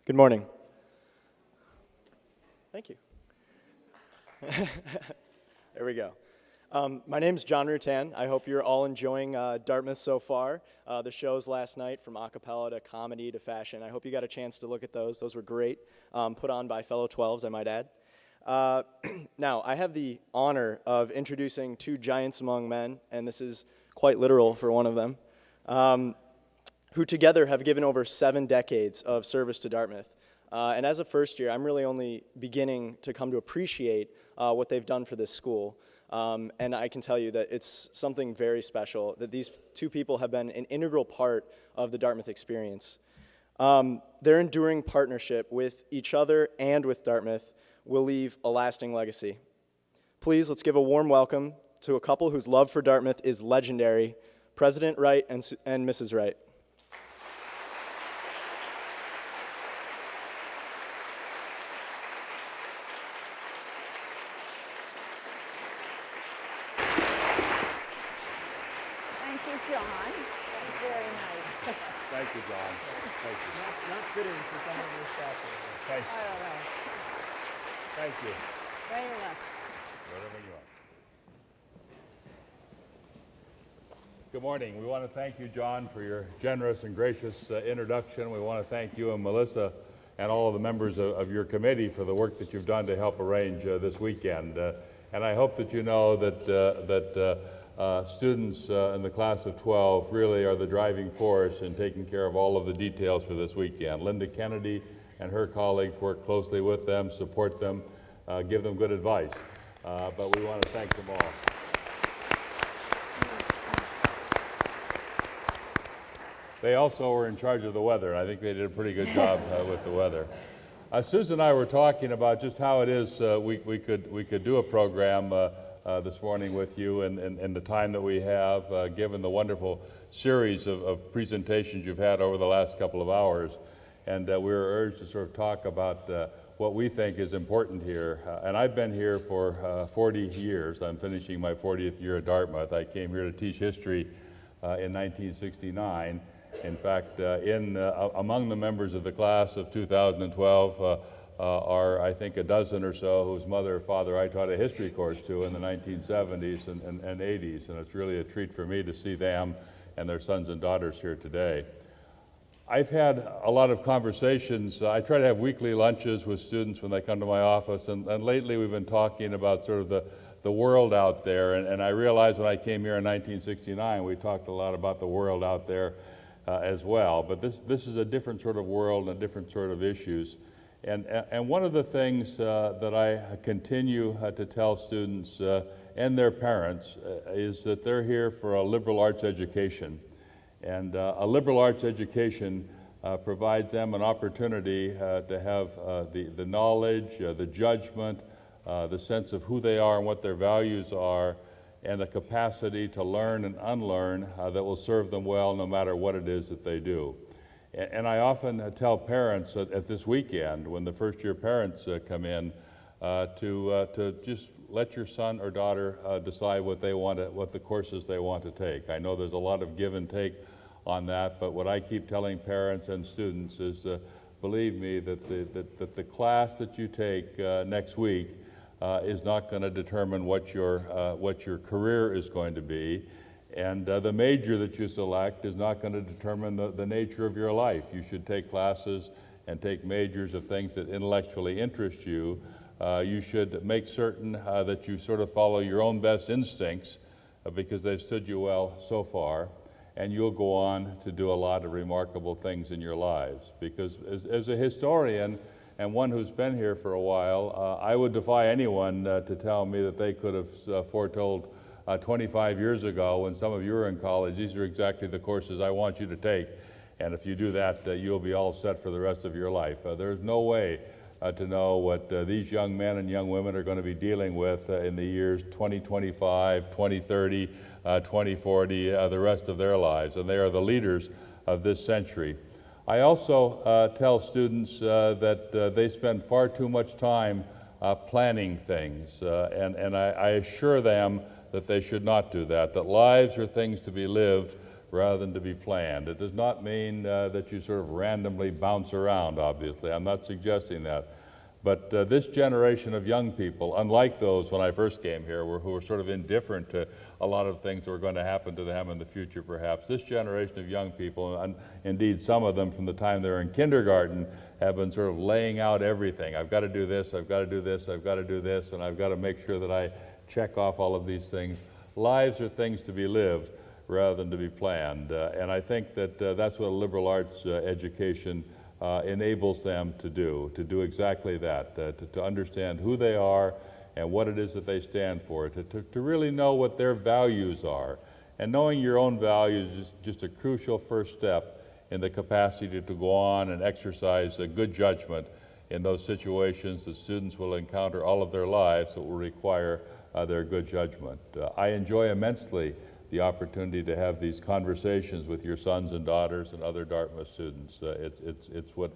Good morning. Thank you. There we go. My name's John Rutan. I hope you're all enjoying Dartmouth so far. The shows last night, from a cappella to comedy to fashion, I hope you got a chance to look at those. Those were great, put on by fellow 12s, I might add. Now, I have the honor of introducing two giants among men, and this is quite literal for one of them, who together have given over 7 decades of service to Dartmouth. And as a first year, I'm really only beginning to come to appreciate what they've done for this school. And I can tell you that it's something very special, that these two people have been an integral part of the Dartmouth experience. Their enduring partnership with each other and with Dartmouth will leave a lasting legacy. Please, let's give a warm welcome to a couple whose love for Dartmouth is legendary, President Wright and Mrs. Wright. Thank you, John. That was very nice. Thank you, John. Thank you. Not fitting for someone of your stature. Thanks. I don't know. Thank you. Very much. Whatever you want. Good morning. We want to thank you, John, for your generous and gracious introduction. We want to thank you and Melissa and all of the members of your committee for the work that you've done to help arrange this weekend. And I hope that you know that students in the class of 12 really are the driving force in taking care of all of the details for this weekend. Linda Kennedy and her colleagues work closely with them, support them, give them good advice. But we want to thank them all. They also were in charge of the weather, and I think they did a pretty good job with the weather. Susan and I were talking about just how it is we could do a program this morning with you and the time that we have, given the wonderful series of presentations you've had over the last couple of hours. And we were urged to sort of talk about what we think is important here. And I've been here for 40 years. I'm finishing my 40th year at Dartmouth. I came here to teach history in 1969. In fact, among the members of the class of 2012 are, I think, a dozen or so whose mother or father I taught a history course to in the 1970s and 80s. And it's really a treat for me to see them and their sons and daughters here today. I've had a lot of conversations. I try to have weekly lunches with students when they come to my office, and lately we've been talking about sort of the world out there, and I realized when I came here in 1969 we talked a lot about the world out there as well, but this is a different sort of world and different sort of issues. And one of the things that I continue to tell students and their parents is that they're here for a liberal arts education. And a liberal arts education provides them an opportunity to have the knowledge, the judgment, the sense of who they are and what their values are, and the capacity to learn and unlearn that will serve them well no matter what it is that they do. And I often tell parents at this weekend, when the first-year parents come in, to just let your son or daughter decide what the courses they want to take. I know there's a lot of give and take on that, but what I keep telling parents and students is, believe me, that the class that you take next week is not going to determine what your career is going to be, and the major that you select is not going to determine the nature of your life. You should take classes and take majors of things that intellectually interest you. You should make certain that you sort of follow your own best instincts because they've stood you well so far, and you'll go on to do a lot of remarkable things in your lives. Because as a historian and one who's been here for a while, I would defy anyone to tell me that they could have foretold 25 years ago when some of you were in college, these are exactly the courses I want you to take. And if you do that, you'll be all set for the rest of your life. There's no way to know what these young men and young women are going to be dealing with in the years 2025, 2030, 2040, the rest of their lives. And they are the leaders of this century. I also tell students that they spend far too much time planning things, and I assure them that they should not do that lives are things to be lived rather than to be planned. It does not mean that you sort of randomly bounce around, obviously. I'm not suggesting that. But this generation of young people, unlike those when I first came here, who were sort of indifferent to a lot of things that were going to happen to them in the future, perhaps, this generation of young people, and indeed some of them from the time they're in kindergarten, have been sort of laying out everything. I've got to do this, I've got to do this, I've got to do this, and I've got to make sure that I check off all of these things. Lives are things to be lived rather than to be planned. And I think that that's what a liberal arts education enables them to do exactly that, to understand who they are and what it is that they stand for, to really know what their values are. And knowing your own values is just a crucial first step in the capacity to go on and exercise a good judgment in those situations that students will encounter all of their lives that will require their good judgment. I enjoy immensely the opportunity to have these conversations with your sons and daughters and other Dartmouth students. It's what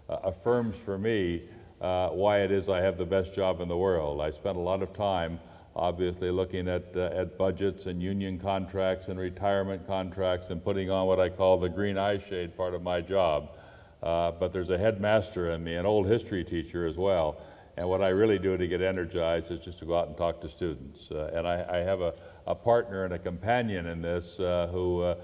affirms for me why it is I have the best job in the world. I spent a lot of time, obviously, looking at budgets and union contracts and retirement contracts and putting on what I call the green eye shade part of my job. But there's a headmaster in me, an old history teacher as well. And what I really do to get energized is just to go out and talk to students. And I have a partner and a companion in this who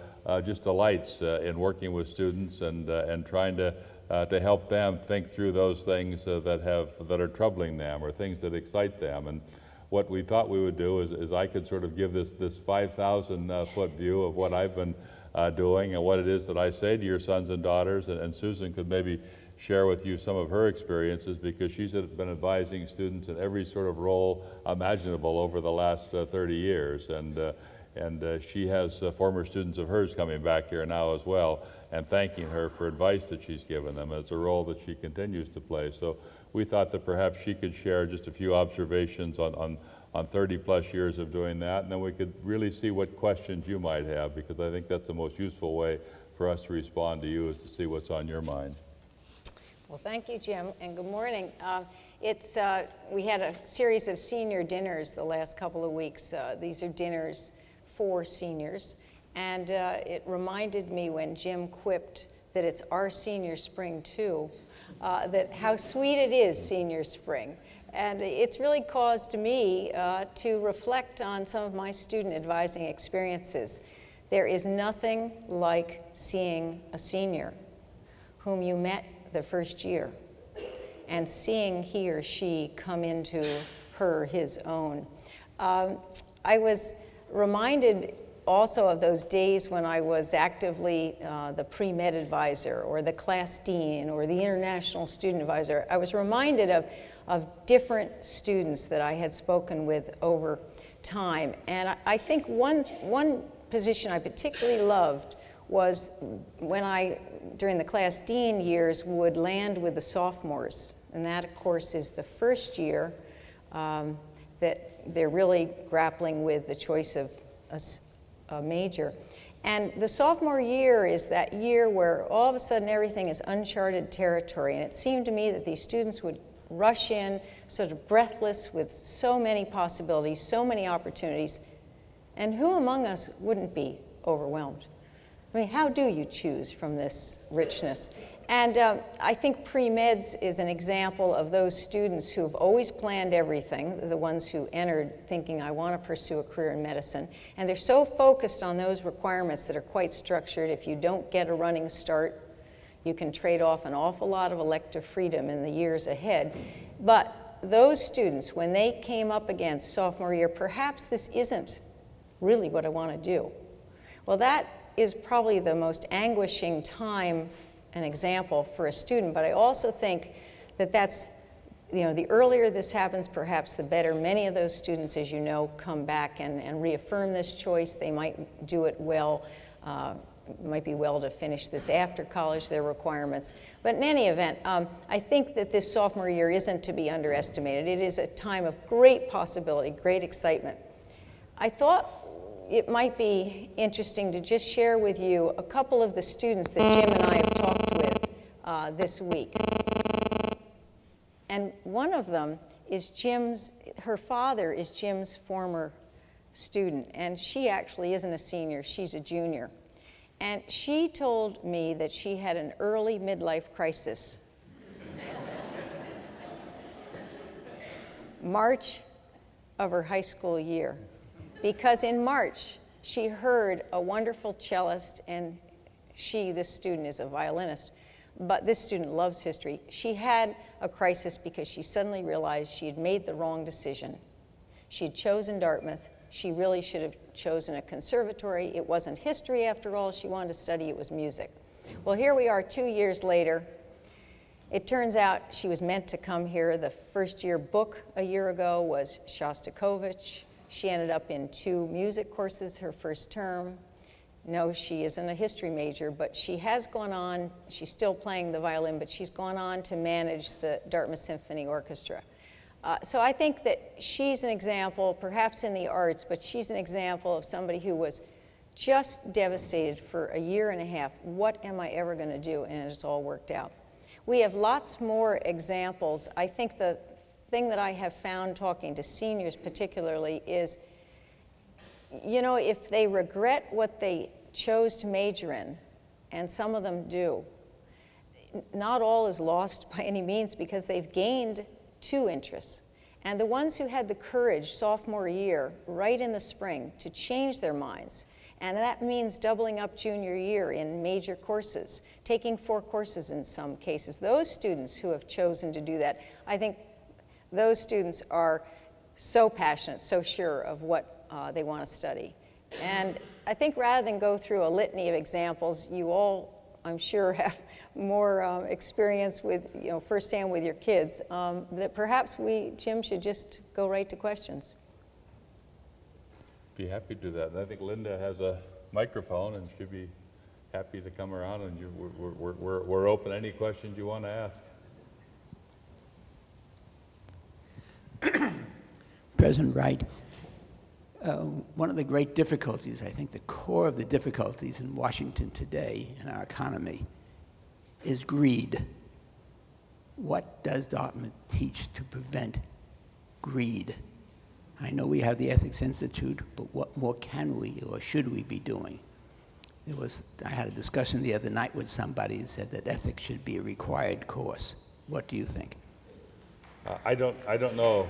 just delights in working with students and trying to help them think through those things that are troubling them or things that excite them. And what we thought we would do is I could sort of give this 5,000 foot view of what I've been doing and what it is that I say to your sons and daughters, and Susan could maybe share with you some of her experiences, because she's been advising students in every sort of role imaginable over the last 30 years. And she has former students of hers coming back here now as well, and thanking her for advice that she's given them. It's a role that she continues to play. So we thought that perhaps she could share just a few observations on 30 plus years of doing that, and then we could really see what questions you might have, because I think that's the most useful way for us to respond to you, is to see what's on your mind. Well, thank you, Jim, and good morning. We had a series of senior dinners the last couple of weeks. These are dinners for seniors, and it reminded me when Jim quipped that it's our senior spring too, that how sweet it is, senior spring. And it's really caused me to reflect on some of my student advising experiences. There is nothing like seeing a senior whom you met the first year and seeing he or she come into his own. I was reminded also of those days when I was actively the pre-med advisor or the class dean or the international student advisor. I was reminded of different students that I had spoken with over time. And I think one position I particularly loved was when I, during the class dean years, would land with the sophomores. And that, of course, is the first year that they're really grappling with the choice of a major. And the sophomore year is that year where all of a sudden everything is uncharted territory. And it seemed to me that these students would rush in sort of breathless with so many possibilities, so many opportunities. And who among us wouldn't be overwhelmed? I mean, how do you choose from this richness? And I think pre-meds is an example of those students who have always planned everything, the ones who entered thinking, I want to pursue a career in medicine. And they're so focused on those requirements that are quite structured. If you don't get a running start, you can trade off an awful lot of elective freedom in the years ahead. But those students, when they came up against sophomore year, perhaps this isn't really what I want to do. Well, that is probably the most anguishing time, an example for a student, but I also think that that's, the earlier this happens, perhaps the better. Many of those students, as you know, come back and reaffirm this choice. They might do it well. It might be well to finish this after college, their requirements. But in any event, I think that this sophomore year isn't to be underestimated. It is a time of great possibility, great excitement. I thought it might be interesting to just share with you a couple of the students that Jim and I have talked with this week. And one of them is her father is Jim's former student, and she actually isn't a senior, she's a junior. And she told me that she had an early midlife crisis. March of her high school year. Because in March, she heard a wonderful cellist, and this student is a violinist, but this student loves history. She had a crisis because she suddenly realized she had made the wrong decision. She had chosen Dartmouth. She really should have chosen a conservatory. It wasn't history after all she wanted to study, it was music. Well, here we are 2 years later. It turns out she was meant to come here. The first year book a year ago was Shostakovich. She ended up in 2 music courses her first term. No, she isn't a history major, but she has gone on, she's still playing the violin, but she's gone on to manage the Dartmouth Symphony Orchestra. So I think that she's an example, perhaps in the arts, but she's an example of somebody who was just devastated for a year and a half. What am I ever going to do? And it's all worked out. We have lots more examples. I think the thing that I have found talking to seniors particularly is, you know, if they regret what they chose to major in, and some of them do, not all is lost by any means because they've gained 2 interests. And the ones who had the courage sophomore year, right in the spring, to change their minds, and that means doubling up junior year in major courses, taking 4 courses in some cases. Those students who have chosen to do that, I think those students are so passionate, so sure of what they want to study. And I think rather than go through a litany of examples, you all, I'm sure, have more experience with, you know, firsthand with your kids, that perhaps Jim, should just go right to questions. Be happy to do that. And I think Linda has a microphone and she'd be happy to come around, and we're open to any questions you want to ask. President Wright, one of the great difficulties, I think the core of the difficulties in Washington today in our economy is greed. What does Dartmouth teach to prevent greed? I know we have the Ethics Institute, but what more can we or should we be doing? I had a discussion the other night with somebody who said that ethics should be a required course. What do you think? I don't know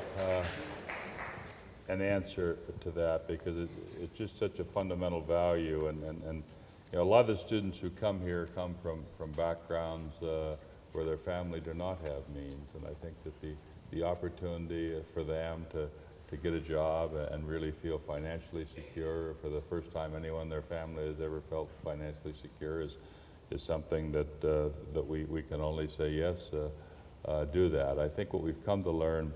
an answer to that, because it's just such a fundamental value, and you know, a lot of the students who come here come from backgrounds where their family do not have means, and I think that the opportunity for them to get a job and really feel financially secure for the first time anyone in their family has ever felt financially secure is something that we can only say yes, do that. I think what we've come to learn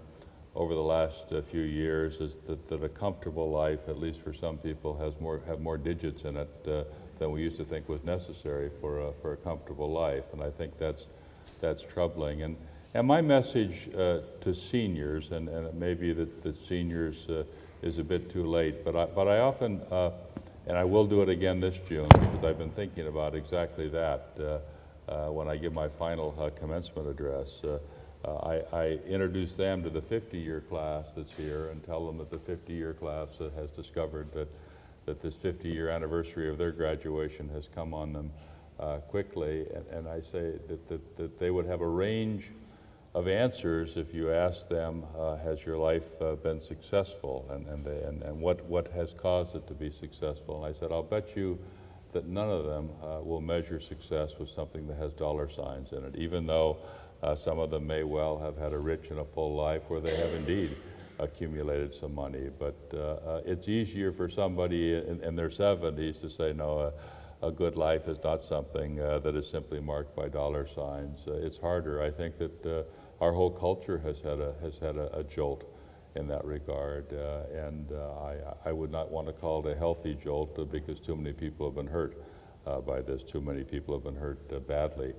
over the last few years is that a comfortable life, at least for some people, have more digits in it than we used to think was necessary for a comfortable life, and I think that's troubling. And my message to seniors, and it may be that seniors is a bit too late, but I often, and I will do it again this June, because I've been thinking about exactly that when I give my final commencement address. I introduce them to the 50-year class that's here and tell them that the 50-year class has discovered that this 50-year anniversary of their graduation has come on them quickly, and I say that they would have a range of answers if you ask them, has your life been successful, and what has caused it to be successful? And I said, I'll bet you that none of them will measure success with something that has dollar signs in it, even though some of them may well have had a rich and a full life where they have indeed accumulated some money. But it's easier for somebody in their 70s to say, no, a good life is not something that is simply marked by dollar signs. It's harder. I think that our whole culture has had a jolt in that regard, and I would not want to call it a healthy jolt because too many people have been hurt by this. Too many people have been hurt badly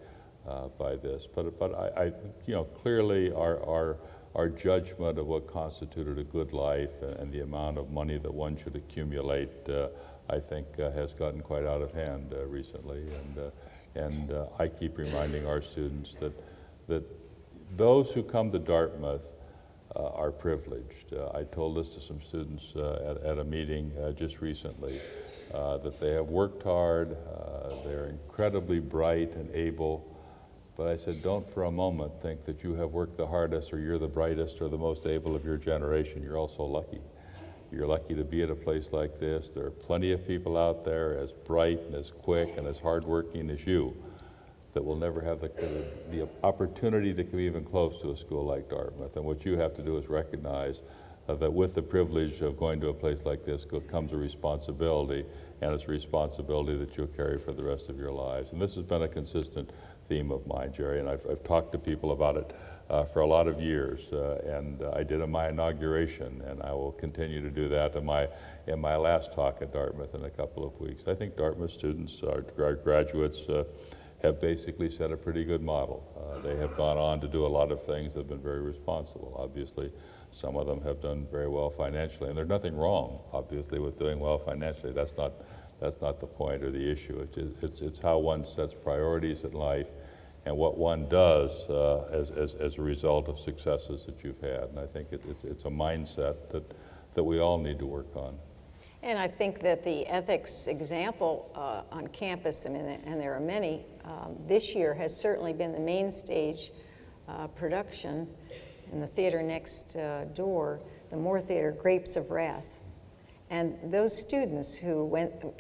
by this. But I you know, clearly our judgment of what constituted a good life and the amount of money that one should accumulate, I think has gotten quite out of hand recently, and I keep reminding our students that those who come to Dartmouth are privileged. I told this to some students at a meeting just recently, that they have worked hard, they're incredibly bright and able. But I said, don't for a moment think that you have worked the hardest or you're the brightest or the most able of your generation. You're also lucky. You're lucky to be at a place like this. There are plenty of people out there as bright and as quick and as hardworking as you that will never have the opportunity to come even close to a school like Dartmouth. And what you have to do is recognize that with the privilege of going to a place like this comes a responsibility, and it's a responsibility that you'll carry for the rest of your lives. And this has been a consistent theme of mine, Jerry, and I've talked to people about it for a lot of years, and I did in my inauguration, and I will continue to do that in my last talk at Dartmouth in a couple of weeks. I think Dartmouth students, our graduates, have basically set a pretty good model. They have gone on to do a lot of things that have been very responsible. Obviously, some of them have done very well financially, and there's nothing wrong, obviously, with doing well financially. That's not the point or the issue. It's how one sets priorities in life and what one does as a result of successes that you've had. And I think it's a mindset that we all need to work on. And I think that the ethics example on campus, and there are many, this year has certainly been the main stage production in the theater next door, the Moore Theater, Grapes of Wrath. And those students who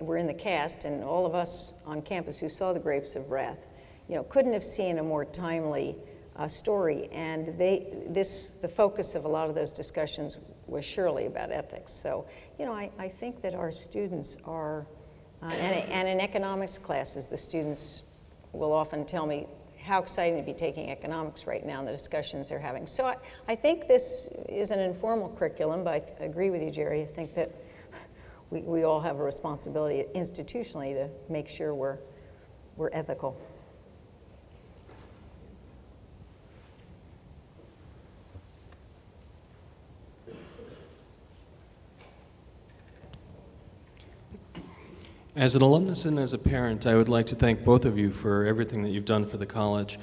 were in the cast, and all of us on campus who saw the Grapes of Wrath, couldn't have seen a more timely story. And the focus of a lot of those discussions was surely about ethics. So, I think that our students are, and in economics classes, the students will often tell me how exciting to be taking economics right now and the discussions they're having. So I think this is an informal curriculum, but I agree with you, Jerry. I think that we all have a responsibility institutionally to make sure we're ethical. As an alumnus and as a parent, I would like to thank both of you for everything that you've done for the college.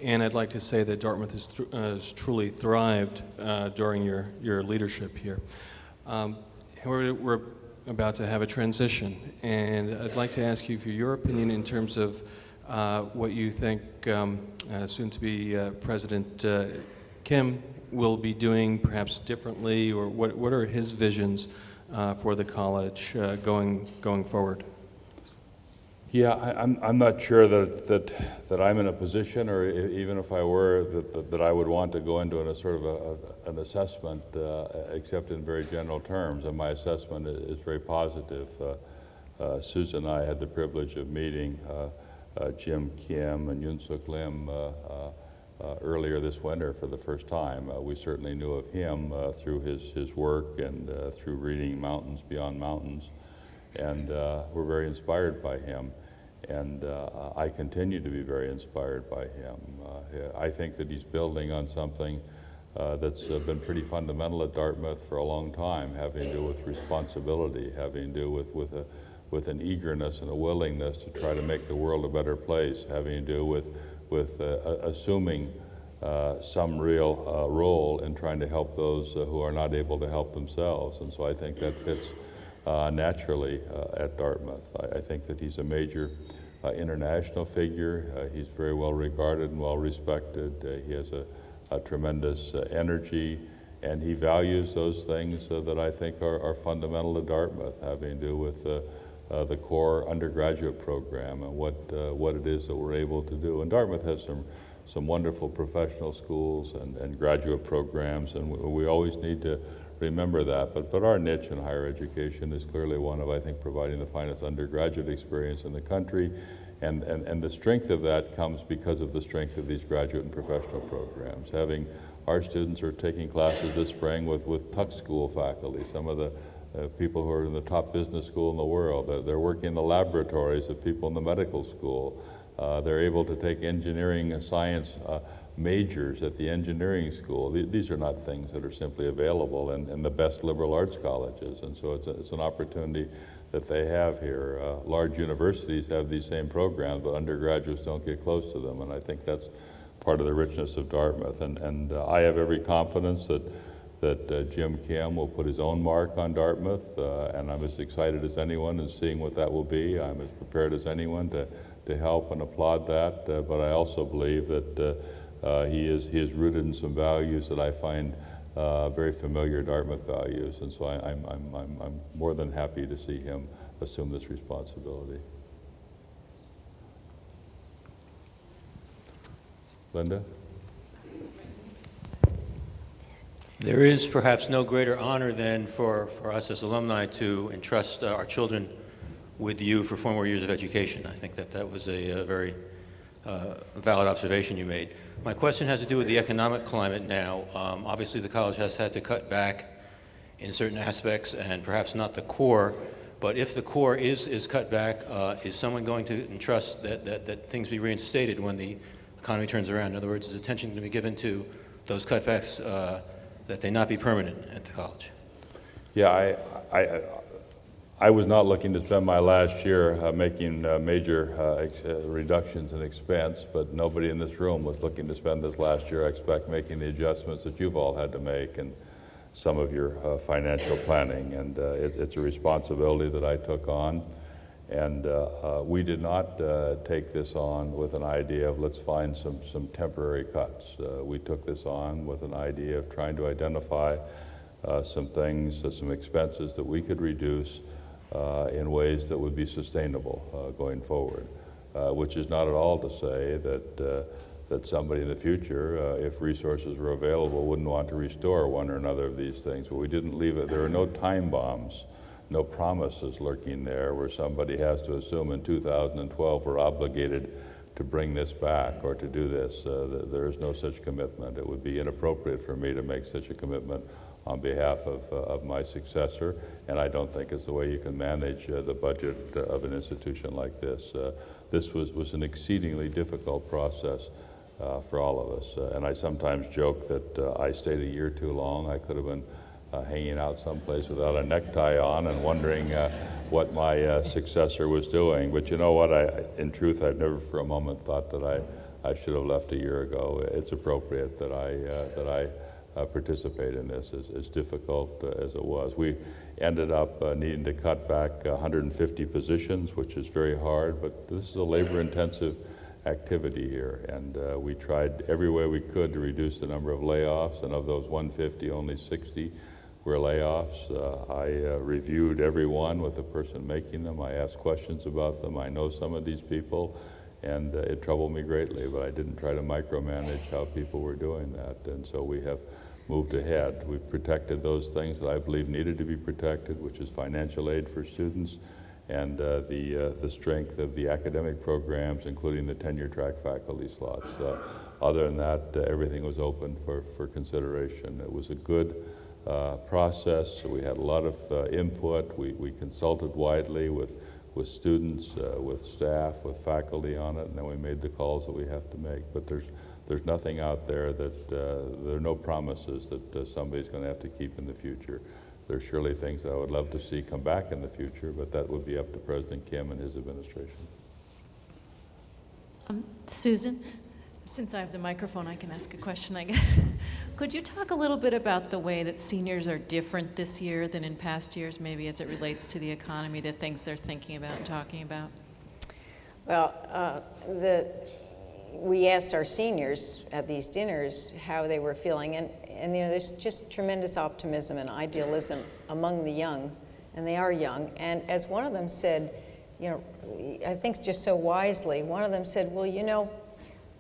And I'd like to say that Dartmouth has truly thrived during your leadership here. We're about to have a transition, and I'd like to ask you for your opinion in terms of what you think soon-to-be President Kim will be doing perhaps differently, or what are his visions for the college going forward? Yeah, I'm not sure that I'm in a position, or even if I were, that I would want to go into a sort of an assessment, except in very general terms. And my assessment is very positive. Susan and I had the privilege of meeting Jim Kim and Yoon Suk Lim earlier this winter for the first time. We certainly knew of him through his work and through reading Mountains Beyond Mountains, and we're very inspired by him. And I continue to be very inspired by him. I think that he's building on something that's been pretty fundamental at Dartmouth for a long time, having to do with responsibility, having to do with an eagerness and a willingness to try to make the world a better place, having to do with assuming some real role in trying to help those who are not able to help themselves. And so I think that fits naturally at Dartmouth. I think that he's a major international figure. He's very well regarded and well respected. He has a tremendous energy, and he values those things that I think are fundamental to Dartmouth, having to do with the core undergraduate program and what it is that we're able to do. And Dartmouth has some wonderful professional schools and graduate programs, and we always need to remember that. But our niche in higher education is clearly one of, I think, providing the finest undergraduate experience in the country. And the strength of that comes because of the strength of these graduate and professional programs. Having our students are taking classes this spring with Tuck School faculty, some of the people who are in the top business school in the world. They're working in the laboratories of people in the medical school. They're able to take engineering and science majors at the engineering school. These are not things that are simply available in the best liberal arts colleges, and so it's an opportunity that they have here. Large universities have these same programs, but undergraduates don't get close to them, and I think that's part of the richness of Dartmouth. And I have every confidence that that Jim Kim will put his own mark on Dartmouth, and I'm as excited as anyone in seeing what that will be. I'm as prepared as anyone to help and applaud that, but I also believe that he is rooted in some values that I find very familiar Dartmouth values, and so I'm more than happy to see him assume this responsibility. Linda? There is perhaps no greater honor than for us as alumni to entrust our children with you for 4 more years of education. I think that was a very valid observation you made. My question has to do with the economic climate now. Obviously, the college has had to cut back in certain aspects and perhaps not the core, but if the core is cut back, is someone going to entrust that things be reinstated when the economy turns around? In other words, is attention going to be given to those cutbacks that they not be permanent at the college? Yeah, I was not looking to spend my last year making major reductions in expense, but nobody in this room was looking to spend this last year, I expect, making the adjustments that you've all had to make and some of your financial planning. And it's a responsibility that I took on. And we did not take this on with an idea of let's find some temporary cuts. We took this on with an idea of trying to identify some things, some expenses that we could reduce in ways that would be sustainable going forward, which is not at all to say that somebody in the future, if resources were available, wouldn't want to restore one or another of these things. But we didn't leave it. There are no time bombs, no promises lurking there where somebody has to assume in 2012 we're obligated to bring this back or to do this. There is no such commitment. It would be inappropriate for me to make such a commitment on behalf of my successor, and I don't think it's the way you can manage the budget of an institution like this. This was an exceedingly difficult process for all of us, and I sometimes joke that I stayed a year too long. I could have been hanging out someplace without a necktie on and wondering what my successor was doing. But you know what, in truth, I've never for a moment thought that I should have left a year ago. It's appropriate that I participate in this, as difficult as it was. We ended up needing to cut back 150 positions, which is very hard, but this is a labor-intensive activity here, and we tried every way we could to reduce the number of layoffs, and of those 150, only 60 were layoffs. I reviewed every one with the person making them. I asked questions about them. I know some of these people, and it troubled me greatly, but I didn't try to micromanage how people were doing that, and so we have moved ahead. We've protected those things that I believe needed to be protected, which is financial aid for students and the strength of the academic programs, including the tenure-track faculty slots. Other than that, everything was open for consideration. It was a good process. We had a lot of input. We consulted widely with students, with staff, with faculty on it, and then we made the calls that we have to make. But there's nothing out there that, there are no promises that somebody's going to have to keep in the future. There's surely things that I would love to see come back in the future, but that would be up to President Kim and his administration. Susan, since I have the microphone, I can ask a question, I guess. Could you talk a little bit about the way that seniors are different this year than in past years, maybe as it relates to the economy, the things they're thinking about and talking about? Well, we asked our seniors at these dinners how they were feeling, and you know, there's just tremendous optimism and idealism among the young, and they are young. And as one of them said, you know, I think just so wisely, one of them said, well, you know,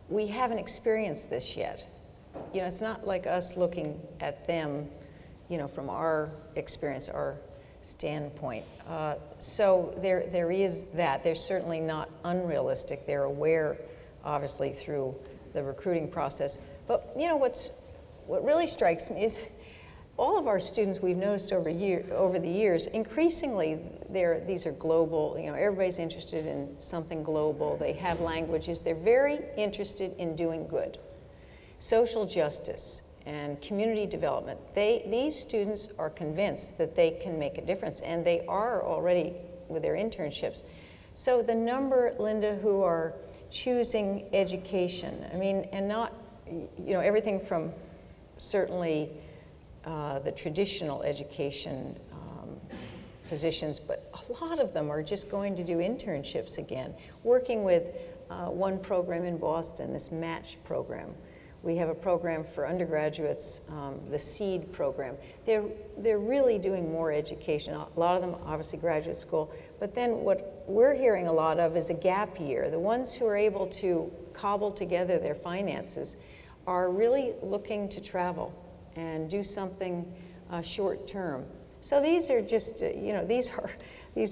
we haven't experienced this yet. You know, it's not like us looking at them, you know, from our experience, our standpoint. So there is that. They're certainly not unrealistic. They're aware, obviously, through the recruiting process. But you know, what really strikes me is all of our students, we've noticed over the years, increasingly these are global. You know, everybody's interested in something global. They have languages. They're very interested in doing good. Social justice and community development. These students are convinced that they can make a difference, and they are already with their internships. So the number, Linda, who are choosing education, I mean, and not, you know, everything from certainly the traditional education positions, but a lot of them are just going to do internships again, working with one program in Boston, this MATCH program. We have a program for undergraduates, the SEED program. They're really doing more education. A lot of them, obviously, graduate school. But then what we're hearing a lot of is a gap year. The ones who are able to cobble together their finances are really looking to travel and do something short term. So these are just, these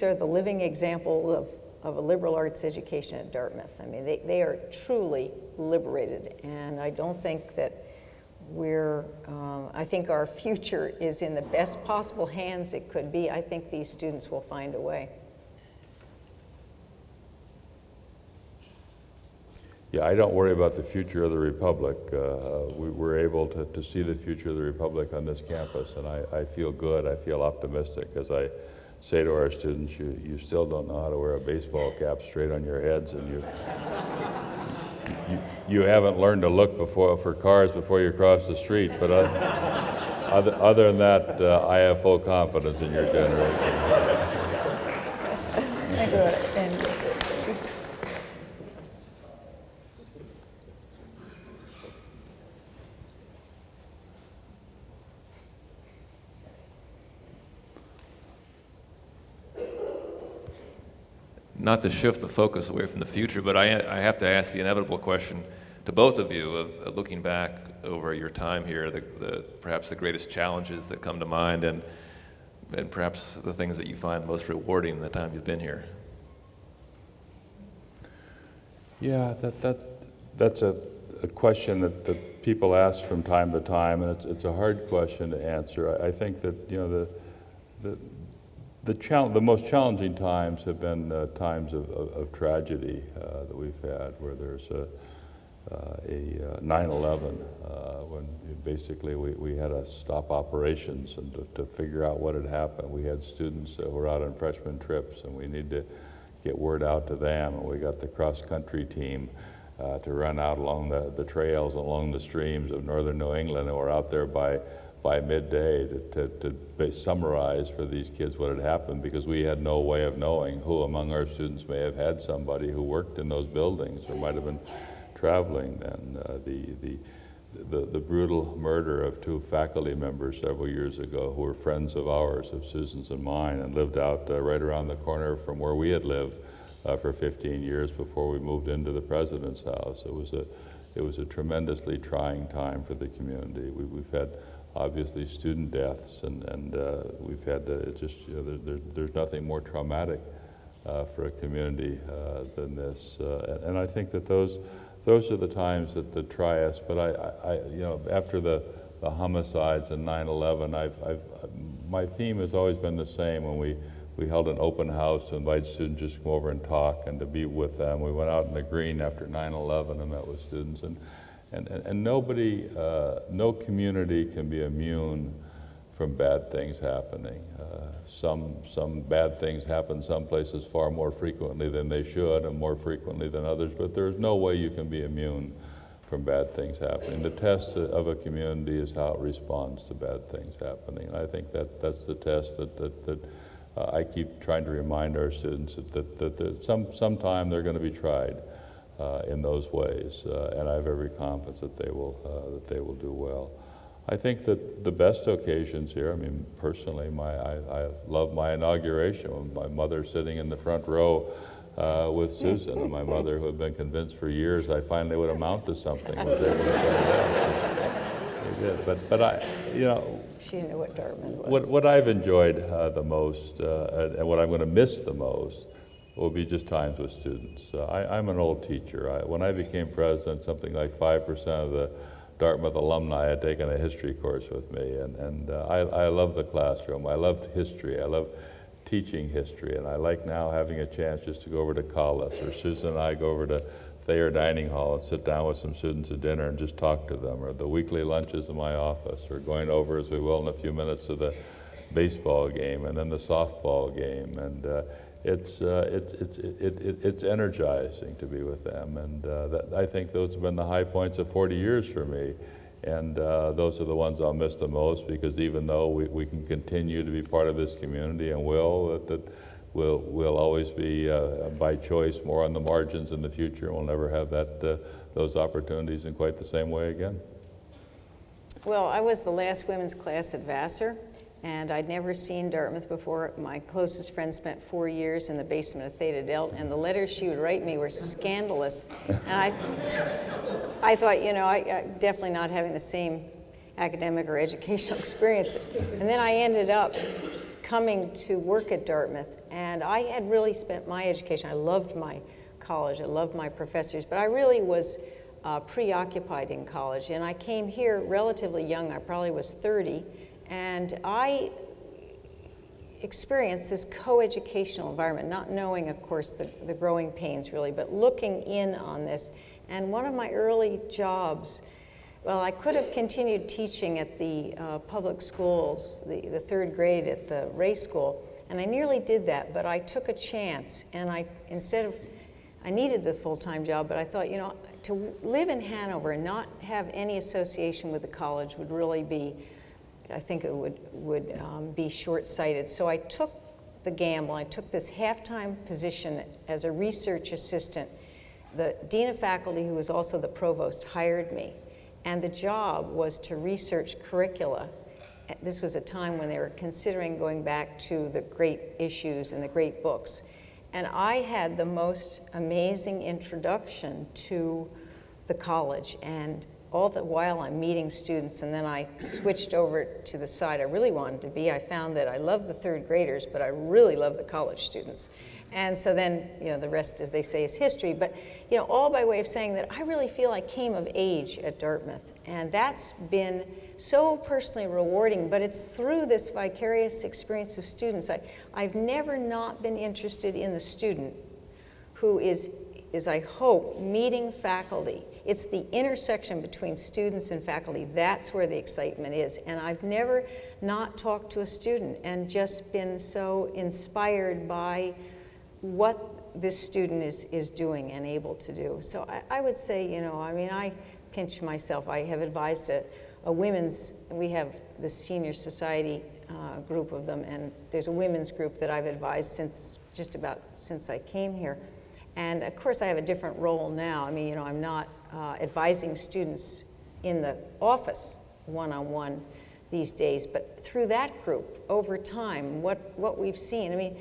are the living example of a liberal arts education at Dartmouth. I mean, they are truly liberated, and I don't think that I think our future is in the best possible hands it could be. I think these students will find a way. Yeah, I don't worry about the future of the Republic. We were able to see the future of the Republic on this campus, and I feel good, I feel optimistic. As I say to our students, you still don't know how to wear a baseball cap straight on your heads, and you haven't learned to look for cars before you cross the street, but other than that, I have full confidence in your generation. Not to shift the focus away from the future, but I have to ask the inevitable question to both of you of looking back over your time here, perhaps the greatest challenges that come to mind, and perhaps the things that you find most rewarding in the time you've been here. Yeah, that's a question that people ask from time to time, and it's a hard question to answer. I think that the most challenging times have been times of tragedy that we've had, where there's a 9/11, when basically we had to stop operations and to figure out what had happened. We had students who were out on freshman trips, and we need to get word out to them, and we got the cross-country team to run out along the trails along the streams of northern New England, and we're out there by midday to summarize for these kids what had happened, because we had no way of knowing who among our students may have had somebody who worked in those buildings or might have been traveling then. The brutal murder of 2 faculty members several years ago who were friends of ours, of Susan's and mine, and lived out right around the corner from where we had lived for 15 years before we moved into the president's house. It was a tremendously trying time for the community. We've had obviously student deaths, and we've had there's nothing more traumatic for a community than this, and I think that those are the times that try us. But I after the homicides and 9/11, my theme has always been the same. When we held an open house to invite students just to come over and talk and to be with them. We went out in the green after 9/11 and met with students, and nobody, no community can be immune from bad things happening. Some bad things happen some places far more frequently than they should, and more frequently than others, but there's no way you can be immune from bad things happening. The test of a community is how it responds to bad things happening. And I think that's the test that I keep trying to remind our students that sometime they're going to be tried in those ways, and I have every confidence that they will do well. I think that the best occasions here, I mean, personally, I love my inauguration, when my mother sitting in the front row with Susan, and my mother, who had been convinced for years I finally would amount to something, was able to say that. They did. But I, She knew what Dartmouth was. What I've enjoyed the most, and what I'm going to miss the most, will be just times with students. I'm an old teacher. When I became president, something like 5% of the Dartmouth alumni had taken a history course with me, and I love the classroom. I loved history. I love teaching history, and I like now having a chance just to go over to Collis, or Susan and I go over to Thayer Dining Hall and sit down with some students at dinner and just talk to them, or the weekly lunches in my office, or going over, as we will in a few minutes, to the baseball game and then the softball game, and it's energizing to be with them, and I think those have been the high points of 40 years for me, And those are the ones I'll miss the most, because even though we can continue to be part of this community and we'll always be, by choice, more on the margins in the future. We'll never have those opportunities in quite the same way again. Well, I was the last women's class at Vassar, and I'd never seen Dartmouth before. My closest friend spent 4 years in the basement of Theta Delta, and the letters she would write me were scandalous. And I thought, you know, I definitely not having the same academic or educational experience. And then I ended up coming to work at Dartmouth, and I had really spent my education. I loved my college, I loved my professors, but I really was preoccupied in college. And I came here relatively young. I probably was 30. And I experienced this co-educational environment, not knowing, of course, the growing pains really, but looking in on this. And one of my early jobs, well, I could have continued teaching at the public schools, the third grade at the Ray School, and I nearly did that, but I took a chance, and I needed the full-time job, but I thought, you know, to live in Hanover and not have any association with the college would really be, I think it would be short-sighted. So I took the gamble. I took this half-time position as a research assistant. The dean of faculty, who was also the provost, hired me, and the job was to research curricula. This was a time when they were considering going back to the great issues and the great books. And I had the most amazing introduction to the college, and all the while I'm meeting students, and then I switched over to the side I really wanted to be. I found that I love the third graders, but I really love the college students. And so then, you know, the rest, as they say, is history. But, you know, all by way of saying that I really feel I came of age at Dartmouth, and that's been so personally rewarding, but it's through this vicarious experience of students. I've never not been interested in the student who is, I hope, meeting faculty. It's the intersection between students and faculty. That's where the excitement is. And I've never not talked to a student and just been so inspired by what this student is doing and able to do. So I would say, you know, I mean, I pinch myself. I have advised a women's, we have the senior society group of them, and there's a women's group that I've advised since I came here. And of course I have a different role now. I mean, you know, I'm not advising students in the office one-on-one these days, but through that group, over time, what we've seen, I mean,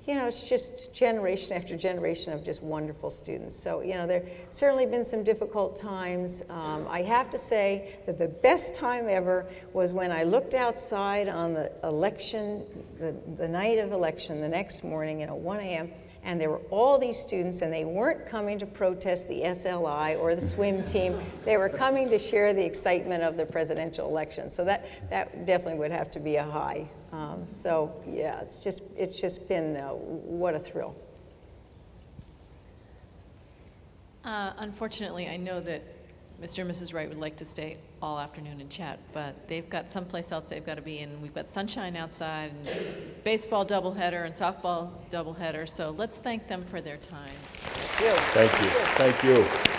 you know, it's just generation after generation of just wonderful students. So, you know, there certainly been some difficult times. I have to say that the best time ever was when I looked outside on the election, the night of election, the next morning, you know, 1 a.m., and there were all these students, and they weren't coming to protest the SLI or the swim team. They were coming to share the excitement of the presidential election. So that definitely would have to be a high. So yeah, it's just been what a thrill. Unfortunately, I know that Mr. and Mrs. Wright would like to stay all afternoon and chat, but they've got someplace else they've got to be in. We've got sunshine outside, and baseball doubleheader and softball doubleheader, so let's thank them for their time. Thank you. Thank you.